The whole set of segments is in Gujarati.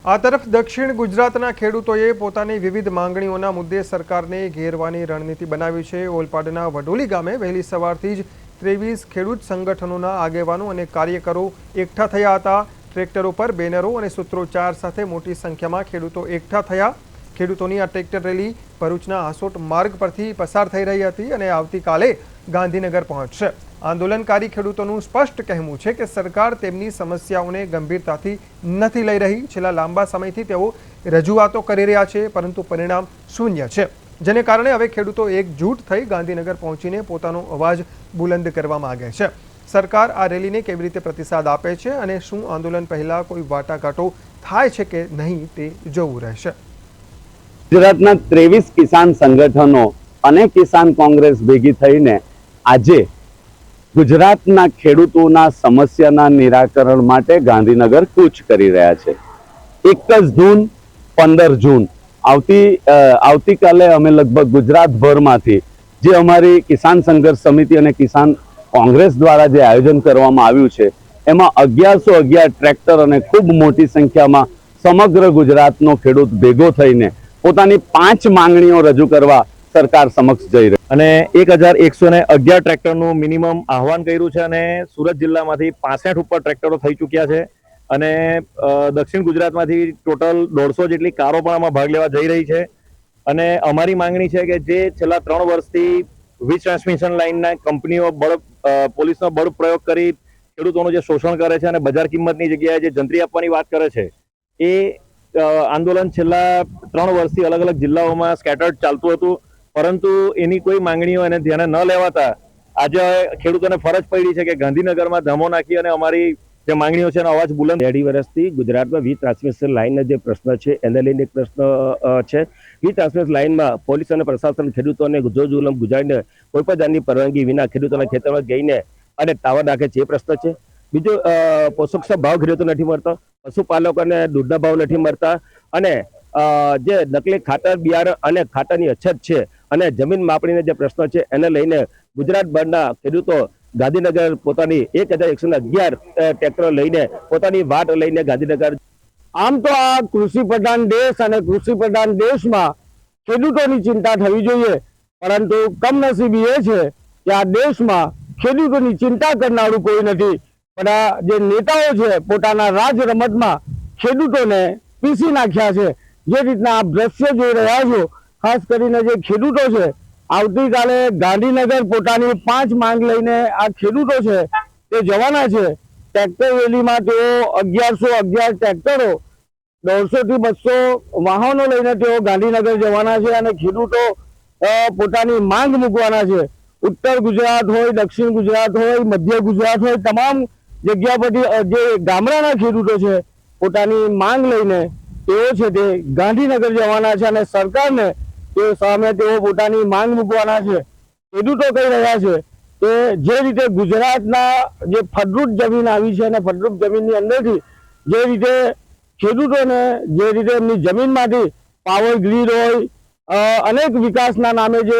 આ તરફ દક્ષિણ ગુજરાતના ખેડૂતોએ પોતાની વિવિધ માંગણીઓના મુદ્દે સરકારને ઘેરવાની રણનીતિ બનાવી છે। ઓલપાડના વડોલી ગામે વહેલી સવારથી જ 23 ખેડૂત સંગઠનોના આગેવાનો અને કાર્યકરો એકઠા થયા હતા। ટ્રેક્ટરો પર બેનરો અને સૂત્રોચ્ચાર સાથે મોટી સંખ્યામાં ખેડૂતો એકઠા થયા। ખેડૂતોની આ ટ્રેક્ટર રેલી ભરૂચના હાસોટ માર્ગ પરથી પસાર થઈ રહી હતી અને આવતીકાલે ગાંધીનગર પહોંચશે। આંદોલનકારી ખેડૂતોનું સ્પષ્ટ કહેવું છે કે સરકાર તેમની સમસ્યાઓને ગંભીરતાથી નથી લઈ રહી। છેલ્લા લાંબા સમયથી તેઓ રજૂઆતો કરી રહ્યા છે, પરંતુ પરિણામ શૂન્ય છે, જેને કારણે હવે ખેડૂતો એકજૂટ થઈ ગાંધીનગર પહોંચીને પોતાનો અવાજ બુલંદ કરવા માંગે છે। સરકાર આ રેલીને કેવી રીતે પ્રતિસાદ આપે છે અને શું આંદોલન પહેલા કોઈ વાટાઘાટો થાય છે કે નહીં તે જોવું રહેશે। ગુજરાતના 23 કિસાન સંગઠનો અને કિસાન કોંગ્રેસ ભેગી થઈને આજે ગુજરાતના ખેડૂતોના સમસ્યાના નિરાકરણ માટે ગાંધીનગર કૂચ કરી રહ્યા છે। 1 જ જૂન 15 જૂન આવતીકાલે અમે લગભગ ગુજરાતભરમાંથી જે અમારી કિસાન સંઘર્ષ સમિતિ અને કિસાન કોંગ્રેસ દ્વારા જે આયોજન કરવામાં આવ્યું છે એમાં 1111 ટ્રેક્ટર અને ખૂબ મોટી સંખ્યામાં સમગ્ર ગુજરાતનો ખેડૂત ભેગો થઈને પોતાની 5 માંગણીઓ રજૂ કરવા સરકાર સમક્ષ જઈ રહી અને 1111 ટ્રેક્ટરનું મિનિમમ આહવાન કર્યું છે અને સુરત જિલ્લામાંથી 65 ઉપર ટ્રેક્ટરો થઈ ચૂક્યા છે અને દક્ષિણ ગુજરાતમાંથી ટોટલ 150 જેટલી કારો પણ આમાં ભાગ લેવા જઈ રહી છે। અને અમારી માંગણી છે કે જે છેલ્લા 3 વર્ષથી વીજ ટ્રાન્સમિશન લાઇનના કંપનીઓ પોલીસનો બળ પ્રયોગ કરી ખેડૂતોનું જે શોષણ કરે છે અને બજાર કિંમતની જગ્યાએ જે જંત્રી આપવાની વાત કરે છે એ આંદોલન છેલ્લા 3 વર્ષથી અલગ અલગ જિલ્લાઓમાં સ્કેટર્ડ ચાલતું હતું, પરંતુ એની કોઈ માંગણીઓ એને ધ્યાને ન લેવાતા આજે ખેડૂતોને ફરજ પડી છે કે ગાંધીનગરમાં ધામો નાખી અને અમારી જે માંગણીઓ છે એનો અવાજ બુલંદ। 2.5 વર્ષથી ગુજરાતમાં વીજ ટ્રાન્સમિશન લાઇનનો જે પ્રશ્ન છે એને લઈને એક પ્રશ્ન છે। વીજ ટ્રાન્સમિશન લાઇનમાં પોલીસ અને પ્રશાસન ખેડૂતોને જો જુલમ ગુજારીને કોઈ પણ જાતની પરવાનગી વિના ખેડૂતોના ખેતરમાં જઈને અને ટાવર નાખે છે એ પ્રશ્ન છે। બીજો પોષક ભાવ ખેડૂતો નથી મળતો, પશુપાલકોને દૂધના ભાવ નથી મળતા અને જે નકલી ખાતર બિયારણ અને ખાતરની અછત છે અને જમીન માપણીના જે પ્રશ્નો છે એને લઈને ગુજરાતભરના ખેડૂતો ગાંધીનગર પોતાની 1111 ટ્રેક્ટરો લઈને પોતાની વાટ લઈને ગાંધીનગર। આમ તો આ કૃષિ પ્રધાન દેશ અને કૃષિ પ્રધાન દેશમાં ખેડૂતોની ચિંતા થવી જોઈએ, પરંતુ કમનસીબી એ છે કે આ દેશમાં ખેડૂતોની ચિંતા કરનારું કોઈ નથી। પણ આ જે નેતાઓ છે પોતાના રાજ રમતમાં ખેડૂતોને પીસી નાખ્યા છે। જે રીતના આપ દ્રશ્ય જોઈ રહ્યા છો, ખાસ કરીને જે ખેડૂતો છે આવતીકાલે ગાંધીનગર પોતાની 5 માંગ લઈને આ ખેડૂતો છે તે જવાના છે। ટ્રેક્ટર રેલીમાં તેઓ 1111 ટ્રેક્ટરો 150 થી 200 વાહનો લઈને તેઓ ગાંધીનગર જવાના છે અને ખેડૂતો પોતાની માંગ મૂકવાના છે। ઉત્તર ગુજરાત હોય, દક્ષિણ ગુજરાત હોય, મધ્ય ગુજરાત હોય, તમામ જગ્યા પરથી જે ગામડાના ખેડૂતો છે પોતાની માંગ લઈને તેઓ છે તે ગાંધીનગર જવાના છે અને સરકારને તે સામે તેઓ પોતાની માંગ મૂકવાના છે। ખેડૂતો કહી રહ્યા છે કે જે રીતે ગુજરાતના જે ફળદ્રુપ જમીન આવી છે અને ફળદ્રુપ જમીનની અંદરથી જે રીતે ખેડૂતોને જે રીતે એમની જમીનમાંથી પાવર ગ્રીડ હોય અનેક વિકાસના નામે જે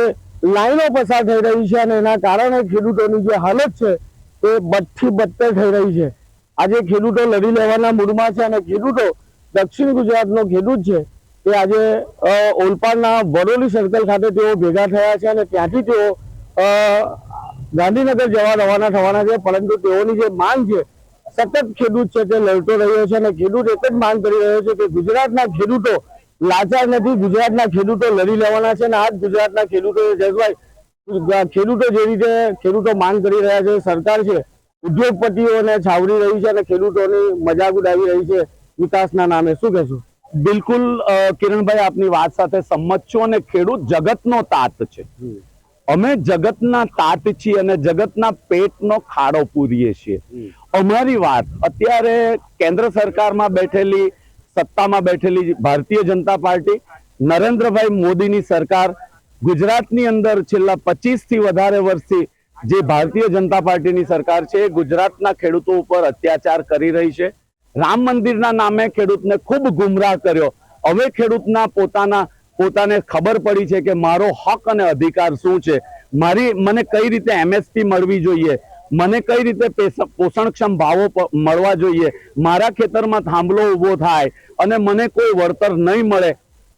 લાઈનો પસાર થઈ રહી છે અને એના કારણે ખેડૂતોની જે હાલત છે તે બદથી બદતર થઈ રહી છે। આજે ખેડૂતો લડી લેવાના મૂડમાં છે અને ખેડૂતો દક્ષિણ ગુજરાતનો ખેડૂત છે તે આજે ઓલપાડના વડોલી સર્કલ ખાતે તેઓ ભેગા થયા છે અને ત્યાંથી તેઓ ગાંધીનગર જવા રવાના થવાના છે। પરંતુ તેઓની જે માંગ છે સતત ખેડૂત છે તે લડતો રહ્યો છે અને ખેડૂત એક જ માંગ કરી રહ્યો છે કે ગુજરાતના ખેડૂતો લાચાર નથી, ગુજરાતના ખેડૂતો લડી લેવાના છે અને આ જ ગુજરાતના ખેડૂતો જજભાઈ ખેડૂતો જે રીતે ખેડૂતો માંગ કરી રહ્યા છે, સરકાર છે ઉદ્યોગપતિઓને છાવરી રહી છે અને ખેડૂતોની મજાક ઉડાવી રહી છે વિકાસના નામે। શું કહેશો? બિલકુલ કિરણભાઈ, આપની વાત સાથે સંમત છું અને ખેડૂત જગતનો તાત છે। અમે જગતના તાત છીએ અને જગતના પેટનો ખાડો પૂરીએ છીએ। અમારી વાત અત્યારે કેન્દ્ર સરકારમાં બેઠેલી, સત્તામાં બેઠેલી ભારતીય જનતા પાર્ટી, નરેન્દ્રભાઈ મોદીની સરકાર ગુજરાતની અંદર છેલ્લા 25 થી વધારે વર્ષથી જે ભારતીય જનતા પાર્ટીની સરકાર છે ગુજરાતના ખેડૂતો ઉપર અત્યાચાર કરી રહી છે। રામ મંદિરના નામે ખેડૂતને ખૂબ ગુમરાહ કર્યો। હવે ખેડૂતના પોતાને ખબર પડી છે કે મારો હક અને અધિકાર શું છે, મને કઈ રીતે MSP મળવી જોઈએ, મને કઈ રીતે પોષણક્ષમ ભાવો મળવા જોઈએ, મારા ખેતરમાં થાંભલો ઊભો થાય અને મને કોઈ વળતર નહીં મળે,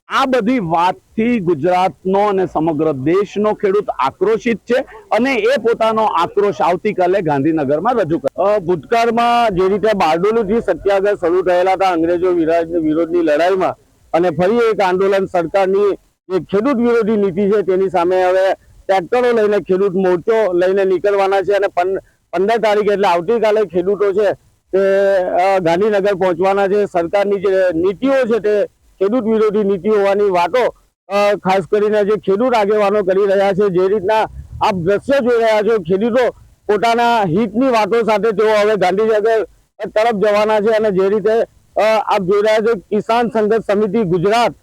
આ બધી વાતથી ગુજરાતનો અને સમગ્ર દેશનો ખેડૂત આક્રોશિત છે અને એ પોતાનો આક્રોશ આવતીકાલે ગાંધીનગરમાં રજૂ કરશે. ભૂતકાળમાં જે રીતે બારડોલીથી સત્યાગ્રહ શરૂ થયેલા હતા અંગ્રેજો વિરોધની લડાઈમાં, અને ફરી એક આંદોલન સરકારની જે ખેડૂત વિરોધી નીતિ છે તેની સામે હવે ટ્રેક્ટરો લઈને ખેડૂત મોરચો લઈને નીકળવાના છે અને 15 તારીખે એટલે આવતીકાલે ખેડૂતો છે તે ગાંધીનગર પહોંચવાના છે. સરકારની જે નીતિઓ છે તે ખેડૂત વિરોધી નીતિ હોવાની વાતો ખાસ કરીને જે ખેડૂત આગેવાનો કરી રહ્યા છે, જે રીતના આપ દ્રશ્ય જોઈ રહ્યા છો, ખેડૂતો પોતાના હિતની વાતો સાથે તેઓ હવે ગાંધીનગર તરફ જવાના છે. અને જે રીતે આપ જોઈ રહ્યા છો કિસાન સંઘર્ષ સમિતિ ગુજરાત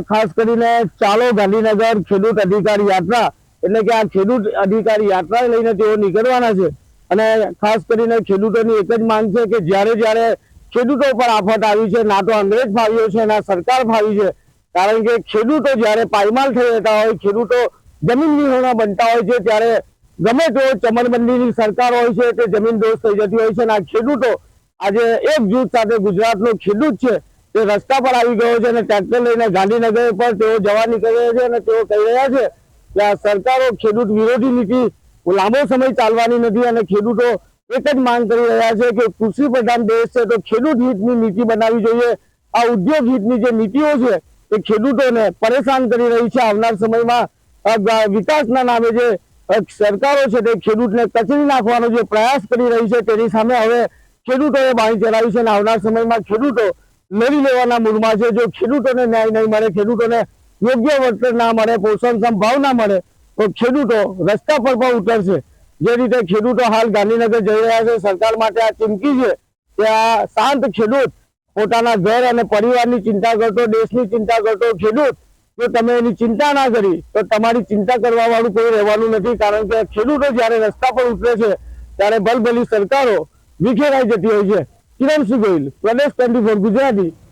ખાસ કરીને ચાલો ગાંધીનગર ખેડૂત અધિકાર યાત્રા એટલે કે આ ખેડૂત અધિકાર યાત્રા લઈને તેઓ નીકળવાના છે. અને ખાસ કરીને ખેડૂતોની એક જ માંગ છે કે જ્યારે ખેડૂતો પર આફત આવી છે, ના તો અંગ્રેજ ફાવ્યો છે ના સરકાર ફાવી છે, કારણ કે ખેડૂતો જ્યારે પાયમાલ થઈ જતા હોય, ખેડૂતો જમીન વિહોણા બનતા હોય છે, ત્યારે ગમે તેવો ચમનબંધીની સરકાર હોય છે તે જમીન દોષ થઈ જતી હોય છે. અને આ ખેડૂતો આજે એક જૂથ સાથે ગુજરાતનો ખેડૂત છે તે રસ્તા પર આવી ગયો છે અને ટ્રેક્ટર લઈને ગાંધીનગર પર તેઓ જવા નીકળ્યા છે. અને તેઓ કહી રહ્યા છે કે આ સરકારો ખેડૂત વિરોધી નીતિ લાંબો સમય ચાલવાની નથી અને ખેડૂતો એક જ માંગ કરી રહ્યા છે કે કૃષિ પ્રધાન દેશ છે તો ખેડૂત હિતની નીતિ બનાવવી જોઈએ. આ ઉદ્યોગ હિતની જે નીતિઓ છે તે ખેડૂતોને પરેશાન કરી રહી છે. આવનાર સમયમાં વિકાસના નામે જે સરકારો છે તે ખેડૂતને કચરી નાખવાનો જે પ્રયાસ કરી રહી છે તેની સામે હવે ખેડૂતોએ બાણી ચલાવી છે. અને આવનાર સમયમાં ખેડૂતો લડી લેવાના મૂડમાં છે. જો ખેડૂતોને ન્યાય નહીં મળે, ખેડૂતોને યોગ્ય વળતર ના મળે, પોષણક્ષમ ભાવ ના મળે તો ખેડૂતો રસ્તા પર પણ ઉતરશે. જે રીતે ખેડૂતો હાલ ગાંધીનગર જઈ રહ્યા છે, સરકાર માટે આ ચીમકી છે કે આ શાંત ખેડૂત પોતાના ઘર અને પરિવારની ચિંતા કરતો, દેશની ચિંતા કરતો ખેડૂત, જો તમે એની ચિંતા ના કરી તો તમારી ચિંતા કરવા વાળું કોઈ રહેવાનું નથી. કારણ કે ખેડૂતો જ્યારે રસ્તા પર ઉતરે છે ત્યારે ભલભલી સરકારો વિખેરાઈ જતી હોય છે. કિરણસિંહ ગોહિલ, પ્રદેશ 24 ગુજરાતી,